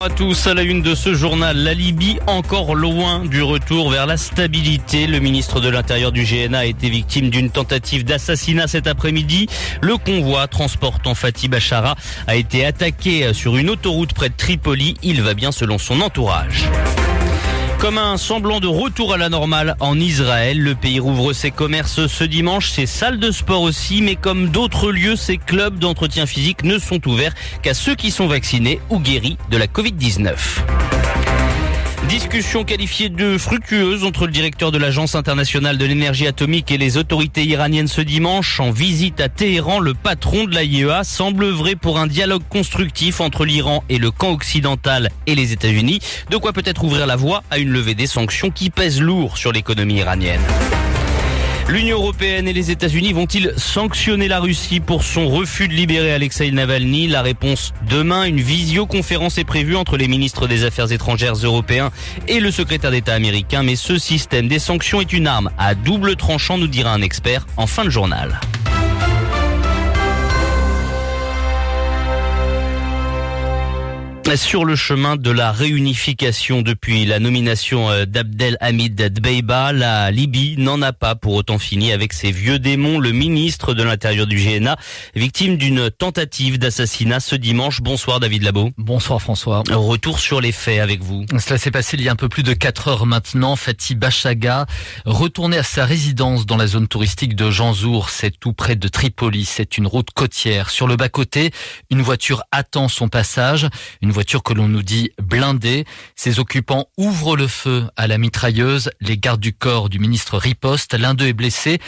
À tous, à la une de ce journal, la Libye encore loin du retour vers la stabilité. Le ministre de l'Intérieur du GNA a été victime d'une tentative d'assassinat cet après-midi. Le convoi transportant Fathi Bashara a été attaqué sur une autoroute près de Tripoli. Il va bien selon son entourage. Comme un semblant de retour à la normale en Israël, le pays rouvre ses commerces ce dimanche, ses salles de sport aussi, mais comme d'autres lieux, ses clubs d'entretien physique ne sont ouverts qu'à ceux qui sont vaccinés ou guéris de la Covid-19. Discussion qualifiée de fructueuse entre le directeur de l'Agence internationale de l'énergie atomique et les autorités iraniennes ce dimanche. En visite à Téhéran, le patron de l'AIEA semble œuvrer pour un dialogue constructif entre l'Iran et le camp occidental et les États-Unis. De quoi peut-être ouvrir la voie à une levée des sanctions qui pèsent lourd sur l'économie iranienne. L'Union européenne et les États-Unis vont-ils sanctionner la Russie pour son refus de libérer Alexeï Navalny? La réponse demain. Une visioconférence est prévue entre les ministres des Affaires étrangères européens et le secrétaire d'État américain. Mais ce système des sanctions est une arme à double tranchant, nous dira un expert en fin de journal. Sur le chemin de la réunification depuis la nomination d'Abdelhamid Dbeiba, la Libye n'en a pas pour autant fini avec ses vieux démons. Le ministre de l'Intérieur du GNA, victime d'une tentative d'assassinat ce dimanche. Bonsoir David Labo. Bonsoir François. Retour sur les faits avec vous. Cela s'est passé il y a un peu plus de 4 heures maintenant. Fathi Bashara retourné à sa résidence dans la zone touristique de Janzour, c'est tout près de Tripoli. C'est une route côtière. Sur le bas-côté, une voiture attend son passage. Une voiture que l'on nous dit blindée. Ses occupants ouvrent le feu à la mitrailleuse. Les gardes du corps du ministre ripostent. L'un d'eux est blessé.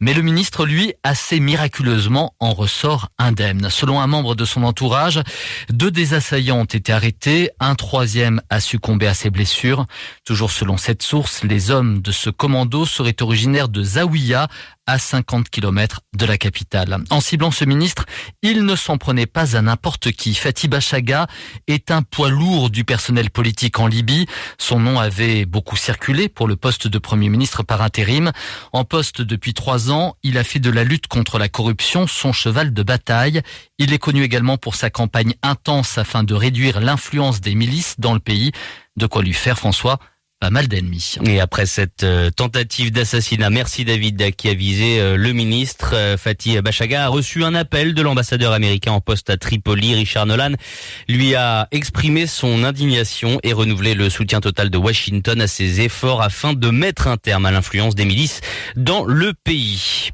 Mais le ministre, lui, assez miraculeusement, en ressort indemne. Selon un membre de son entourage, 2 des assaillants ont été arrêtés. Un 3e a succombé à ses blessures. Toujours selon cette source, les hommes de ce commando seraient originaires de Zawiya, à 50 km de la capitale. En ciblant ce ministre, il ne s'en prenait pas à n'importe qui. Fathi Bashara est un poids lourd du personnel politique en Libye. Son nom avait beaucoup circulé pour le poste de Premier ministre par intérim. En poste depuis 3 ans, il a fait de la lutte contre la corruption son cheval de bataille. Il est connu également pour sa campagne intense afin de réduire l'influence des milices dans le pays. De quoi lui faire, François, pas mal d'ennemis. Et après cette tentative d'assassinat, merci David, qui a visé le ministre, Fathi Bashara a reçu un appel de l'ambassadeur américain en poste à Tripoli. Richard Nolan lui a exprimé son indignation et renouvelé le soutien total de Washington à ses efforts afin de mettre un terme à l'influence des milices dans le pays.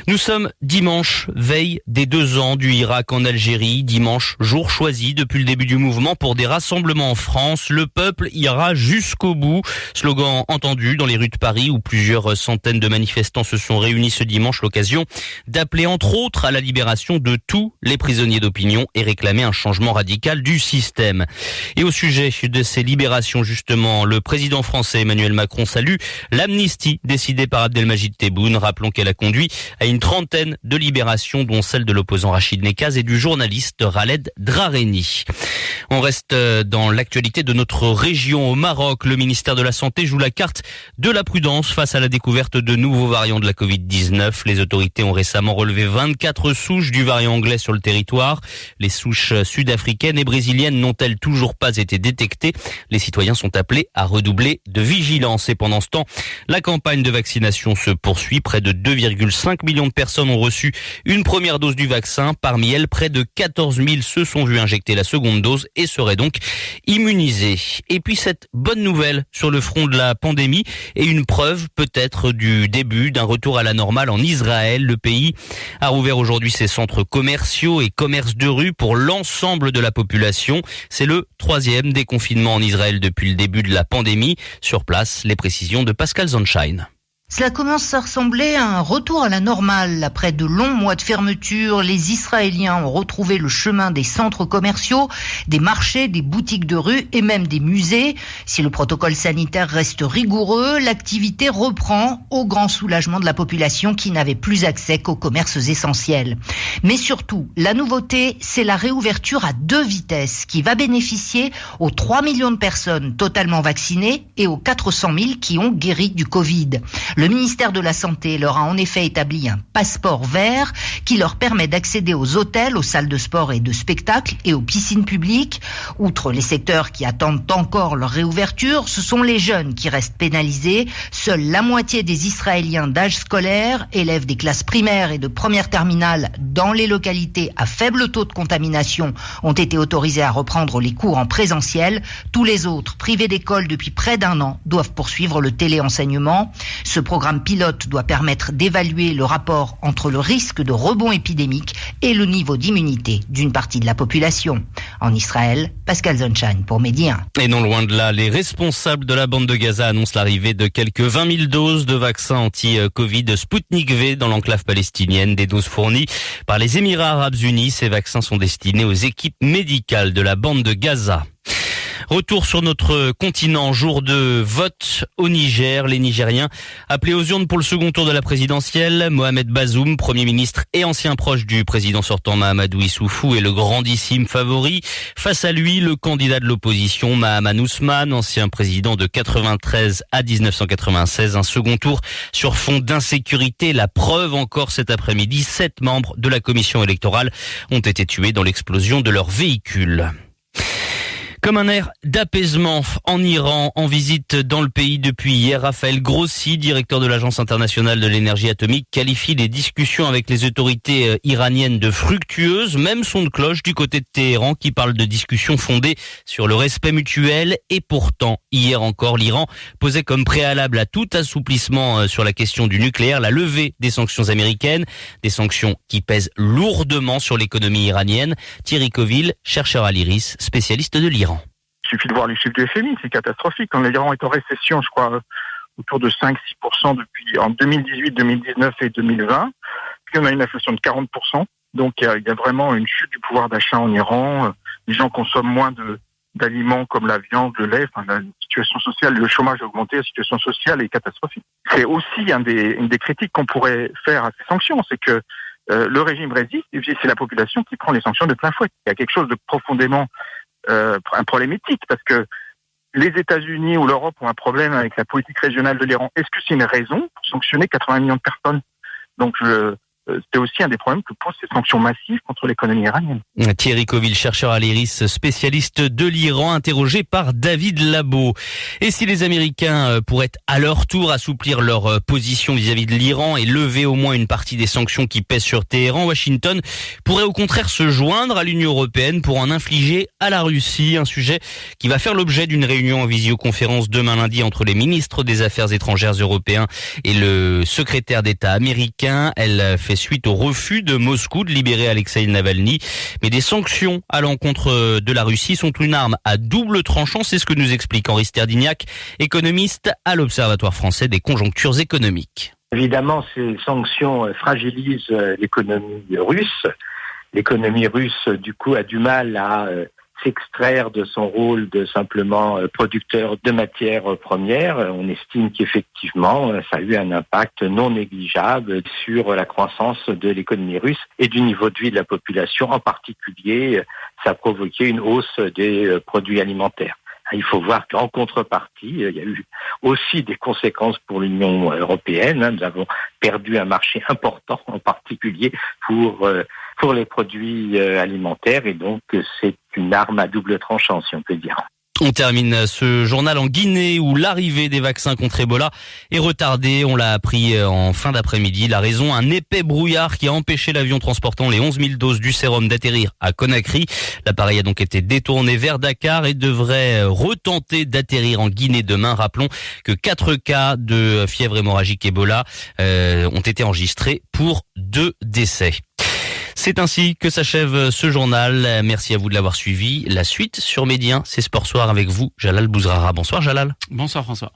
Nous sommes dimanche, veille des 2 ans du Irak en Algérie. Dimanche, jour choisi depuis le début du mouvement pour des rassemblements en France. Le peuple ira jusqu'au bout. Slogan entendu dans les rues de Paris où plusieurs centaines de manifestants se sont réunis ce dimanche. L'occasion d'appeler entre autres à la libération de tous les prisonniers d'opinion et réclamer un changement radical du système. Et au sujet de ces libérations justement, le président français Emmanuel Macron salue l'amnistie décidée par Abdelmajid Tebboune. Rappelons qu'elle a conduit à une 30aine de libérations, dont celle de l'opposant Rachid Nekaz et du journaliste Khaled Drareni. On reste dans l'actualité de notre région au Maroc. Le ministère de la Santé joue la carte de la prudence face à la découverte de nouveaux variants de la Covid-19. Les autorités ont récemment relevé 24 souches du variant anglais sur le territoire. Les souches sud-africaines et brésiliennes n'ont-elles toujours pas été détectées? Les citoyens sont appelés à redoubler de vigilance. Et pendant ce temps, la campagne de vaccination se poursuit. Près de 2,5 millions de personnes ont reçu une première dose du vaccin. Parmi elles, près de 14 000 se sont vus injecter la seconde dose et seraient donc immunisés. Et puis cette bonne nouvelle sur le front de la pandémie et une preuve peut-être du début d'un retour à la normale en Israël. Le pays a rouvert aujourd'hui ses centres commerciaux et commerces de rue pour l'ensemble de la population. C'est le 3e déconfinement en Israël depuis le début de la pandémie. Sur place, les précisions de Pascal Zonshine. Cela commence à ressembler à un retour à la normale. Après de longs mois de fermeture, les Israéliens ont retrouvé le chemin des centres commerciaux, des marchés, des boutiques de rue et même des musées. Si le protocole sanitaire reste rigoureux, l'activité reprend au grand soulagement de la population qui n'avait plus accès qu'aux commerces essentiels. Mais surtout, la nouveauté, c'est la réouverture à 2 vitesses qui va bénéficier aux 3 millions de personnes totalement vaccinées et aux 400 000 qui ont guéri du Covid. Le ministère de la Santé leur a en effet établi un passeport vert qui leur permet d'accéder aux hôtels, aux salles de sport et de spectacle et aux piscines publiques. Outre les secteurs qui attendent encore leur réouverture, ce sont les jeunes qui restent pénalisés. Seule la moitié des Israéliens d'âge scolaire, élèves des classes primaires et de première terminale dans les localités à faible taux de contamination, ont été autorisés à reprendre les cours en présentiel. Tous les autres, privés d'école depuis près d'1 an, doivent poursuivre le téléenseignement. Ce programme pilote doit permettre d'évaluer le rapport entre le risque de rebond épidémique et le niveau d'immunité d'une partie de la population. En Israël, Pascal Zonshine pour Midi 1. Et non loin de là, les responsables de la bande de Gaza annoncent l'arrivée de quelques 20 000 doses de vaccins anti-Covid Sputnik V dans l'enclave palestinienne. Des doses fournies par les Émirats Arabes Unis. Ces vaccins sont destinés aux équipes médicales de la bande de Gaza. Retour sur notre continent, jour de vote au Niger. Les Nigériens appelés aux urnes pour le second tour de la présidentielle. Mohamed Bazoum, Premier ministre et ancien proche du président sortant Mahamadou Issoufou, est le grandissime favori. Face à lui, le candidat de l'opposition, Mahaman Ousmane, ancien président de 93 à 1996. Un second tour sur fond d'insécurité. La preuve encore cet après-midi, 7 membres de la commission électorale ont été tués dans l'explosion de leur véhicule. Comme un air d'apaisement en Iran, en visite dans le pays depuis hier, Raphaël Grossi, directeur de l'Agence internationale de l'énergie atomique, qualifie les discussions avec les autorités iraniennes de fructueuses. Même son de cloche du côté de Téhéran qui parle de discussions fondées sur le respect mutuel. Et pourtant, hier encore, l'Iran posait comme préalable à tout assouplissement sur la question du nucléaire la levée des sanctions américaines, des sanctions qui pèsent lourdement sur l'économie iranienne. Thierry Coville, chercheur à l'IRIS, spécialiste de l'Iran. Il suffit de voir les chiffres du FMI, c'est catastrophique. Quand l'Iran est en récession, je crois, autour de 5-6% depuis en 2018, 2019 et 2020. Puis on a une inflation de 40%. Donc il y a vraiment une chute du pouvoir d'achat en Iran. Les gens consomment moins d'aliments comme la viande, le lait. Enfin, la situation sociale, le chômage a augmenté, la situation sociale est catastrophique. C'est aussi une des critiques qu'on pourrait faire à ces sanctions, c'est que le régime résiste et puis c'est la population qui prend les sanctions de plein fouet. Il y a quelque chose de profondément un problème éthique, parce que les États-Unis ou l'Europe ont un problème avec la politique régionale de l'Iran. Est-ce que c'est une raison pour sanctionner 80 millions de personnes? Donc c'est aussi un des problèmes que posent ces sanctions massives contre l'économie iranienne. Thierry Coville, chercheur à l'IRIS, spécialiste de l'Iran, interrogé par David Labo. Et si les Américains pourraient à leur tour assouplir leur position vis-à-vis de l'Iran et lever au moins une partie des sanctions qui pèsent sur Téhéran, Washington pourrait au contraire se joindre à l'Union européenne pour en infliger à la Russie. Un sujet qui va faire l'objet d'une réunion en visioconférence demain lundi entre les ministres des Affaires étrangères européens et le secrétaire d'État américain. Elle fait suite au refus de Moscou de libérer Alexeï Navalny. Mais des sanctions à l'encontre de la Russie sont une arme à double tranchant. C'est ce que nous explique Henri Sterdignac, économiste à l'Observatoire français des conjonctures économiques. Évidemment, ces sanctions fragilisent l'économie russe. L'économie russe, du coup, a du mal à s'extraire de son rôle de simplement producteur de matières premières. On estime qu'effectivement, ça a eu un impact non négligeable sur la croissance de l'économie russe et du niveau de vie de la population. En particulier, ça a provoqué une hausse des produits alimentaires. Il faut voir qu'en contrepartie, il y a eu aussi des conséquences pour l'Union européenne. Nous avons perdu un marché important, en particulier pour les produits alimentaires, et donc c'est une arme à double tranchant, si on peut dire. On termine ce journal en Guinée où l'arrivée des vaccins contre Ebola est retardée. On l'a appris en fin d'après-midi. La raison, un épais brouillard qui a empêché l'avion transportant les 11 000 doses du sérum d'atterrir à Conakry. L'appareil a donc été détourné vers Dakar et devrait retenter d'atterrir en Guinée demain. Rappelons que 4 cas de fièvre hémorragique Ebola ont été enregistrés pour 2 décès. C'est ainsi que s'achève ce journal. Merci à vous de l'avoir suivi. La suite sur Midi 1, c'est Sport Soir avec vous, Jalal Bouzrara. Bonsoir Jalal. Bonsoir François.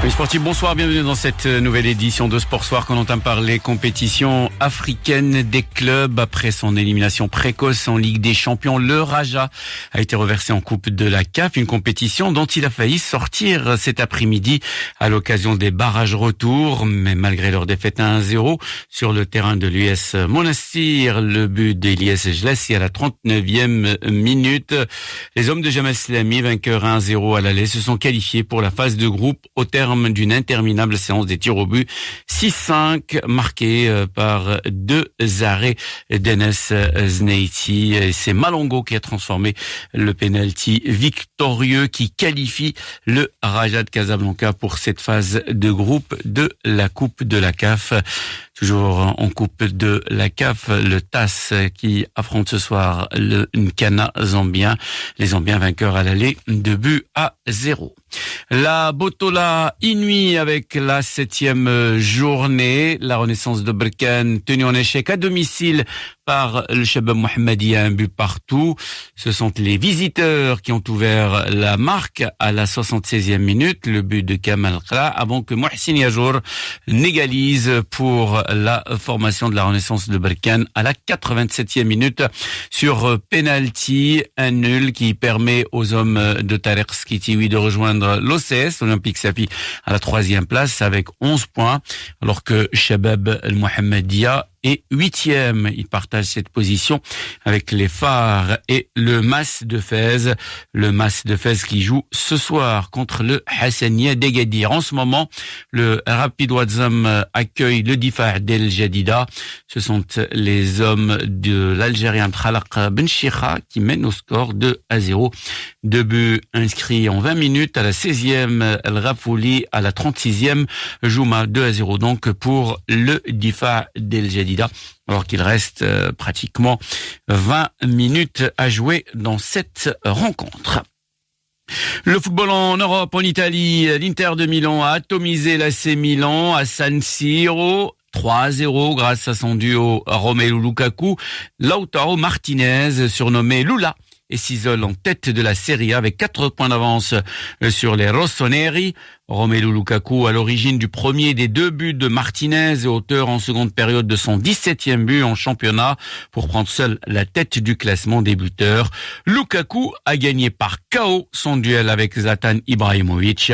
Les sportifs, bonsoir, bienvenue dans cette nouvelle édition de Sport Soir qu'on entend parler compétition africaine des clubs. Après son élimination précoce en Ligue des Champions, le Raja a été reversé en Coupe de la CAF, une compétition dont il a failli sortir cet après-midi à l'occasion des barrages retour, mais malgré leur défaite 1-0 sur le terrain de l'US Monastir, le but d'Elias Jlassi à la 39e minute. Les hommes de Jamal Slami, vainqueurs 1-0 à l'aller, se sont qualifiés pour la phase de groupe au terme d'une interminable séance des tirs au but. 6-5 marqués par deux arrêts d'Enes Zneiti. Et c'est Malongo qui a transformé le penalty victorieux qui qualifie le Raja de Casablanca pour cette phase de groupe de la Coupe de la CAF. Toujours en Coupe de la CAF, le TAS qui affronte ce soir le Nkana Zambien. Les Zambiens vainqueurs à l'aller, 2-0. La Botola Inouï avec la 7e journée. La Renaissance de Berkane tenue en échec à domicile par le Shabab Mohammadi à 1 but partout. Ce sont les visiteurs qui ont ouvert la marque à la 76e minute. Le but de Kamal Kra avant que Mohsin Yajour n'égalise pour la formation de la Renaissance de Berkane à la 87e minute sur penalty, un nul qui permet aux hommes de Tariq Skitiwi de rejoindre l'OCS, Olympique Safi, à la 3e place avec 11 points, alors que Shabab al-Mohammedia est 8e. Il partage cette position avec les Phares et le Mas de Fès. Le Mas de Fès qui joue ce soir contre le Hassania d'Agadir. En ce moment, le Rapid Ouazzam accueille le Difa' d'El Jadida. Ce sont les hommes de l'Algérien Khalaq Benchikha qui mènent au score 2-0. 2 buts inscrits en 20 minutes à la 16e, El Rafouli à la 36e, Jouma 2-0 donc pour le Difa' d'El Jadida. Alors qu'il reste pratiquement 20 minutes à jouer dans cette rencontre. Le football en Europe, en Italie, l'Inter de Milan a atomisé l'AC Milan à San Siro. 3-0 grâce à son duo Romelu Lukaku. Lautaro Martinez, surnommé Lula, et s'isole en tête de la Serie A avec 4 points d'avance sur les Rossoneri. Romelu Lukaku à l'origine du premier des 2 buts de Martinez et auteur en seconde période de son 17e but en championnat pour prendre seul la tête du classement des buteurs. Lukaku a gagné par KO son duel avec Zlatan Ibrahimovic.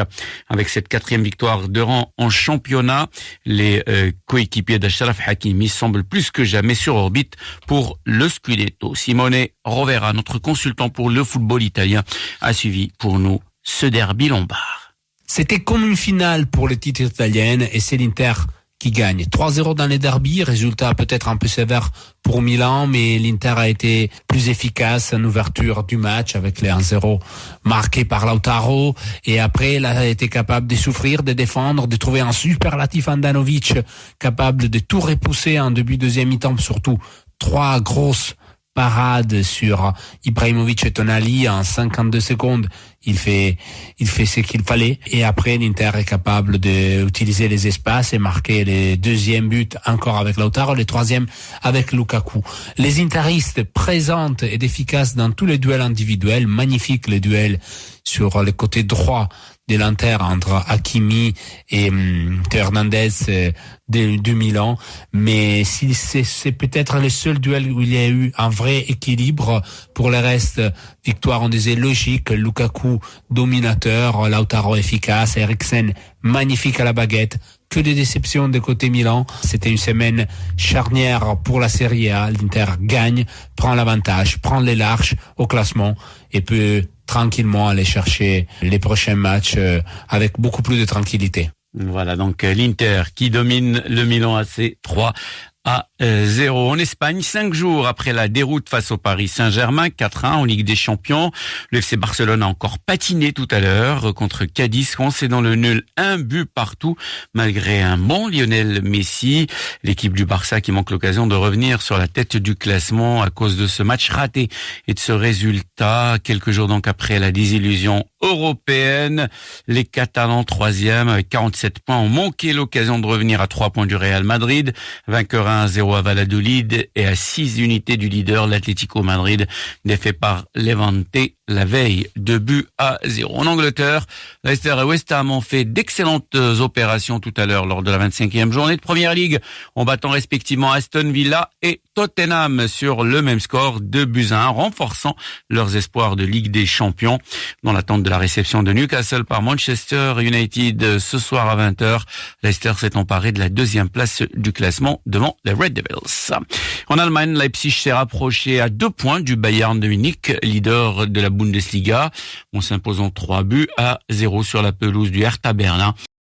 Avec cette 4e victoire de rang en championnat, les coéquipiers d'Achraf Hakimi semblent plus que jamais sur orbite pour le Scudetto. Simone Rovera, notre consultant pour le football italien, a suivi pour nous ce derby lombard. C'était comme une finale pour le titre italien et c'est l'Inter qui gagne. 3-0 dans les derbys, résultat peut-être un peu sévère pour Milan, mais l'Inter a été plus efficace en ouverture du match avec les 1-0 marqués par Lautaro et après il a été capable de souffrir, de défendre, de trouver un superlatif Handanovic capable de tout repousser en début deuxième mi-temps, surtout 3 grosses parade sur Ibrahimovic et Tonali en 52 secondes. Il fait ce qu'il fallait. Et après, l'Inter est capable d'utiliser les espaces et marquer le 2e but encore avec Lautaro, le 3e avec Lukaku. Les interistes présentes et efficaces dans tous les duels individuels. Magnifique les duels sur le côté droit de l'Inter entre Hakimi et Hernandez du Milan, mais si c'est peut-être le seul duel où il y a eu un vrai équilibre. Pour le reste, victoire on disait logique, Lukaku dominateur, Lautaro efficace, Eriksen magnifique à la baguette. Que des déceptions de côté Milan. C'était une semaine charnière pour la Serie A. L'Inter gagne, prend l'avantage, prend les larges au classement et peut tranquillement aller chercher les prochains matchs avec beaucoup plus de tranquillité. Voilà donc l'Inter qui domine le Milan AC 3-0. En Espagne, 5 jours après la déroute face au Paris Saint-Germain, 4-1 en Ligue des Champions, le FC Barcelone a encore patiné tout à l'heure contre Cadiz, concédant le nul 1 but partout, malgré un bon Lionel Messi. L'équipe du Barça qui manque l'occasion de revenir sur la tête du classement à cause de ce match raté et de ce résultat. Quelques jours donc après la désillusion européenne. Les Catalans 3e avec 47 points ont manqué l'occasion de revenir à 3 points du Real Madrid, vainqueur 1-0 à Valladolid et à 6 unités du leader, l'Atlético Madrid, défait par Levante la veille, 2-0. En Angleterre, Leicester et West Ham ont fait d'excellentes opérations tout à l'heure lors de la 25e journée de Première Ligue, en battant respectivement Aston Villa et Tottenham sur le même score, 2-1, renforçant leurs espoirs de Ligue des Champions. Dans l'attente de la réception de Newcastle par Manchester United ce soir à 20h, Leicester s'est emparé de la 2e place du classement devant les Red Devils. En Allemagne, Leipzig s'est rapproché à 2 points du Bayern de Munich, leader de la Bundesliga, en s'imposant 3-0 sur la pelouse du Hertha Berlin.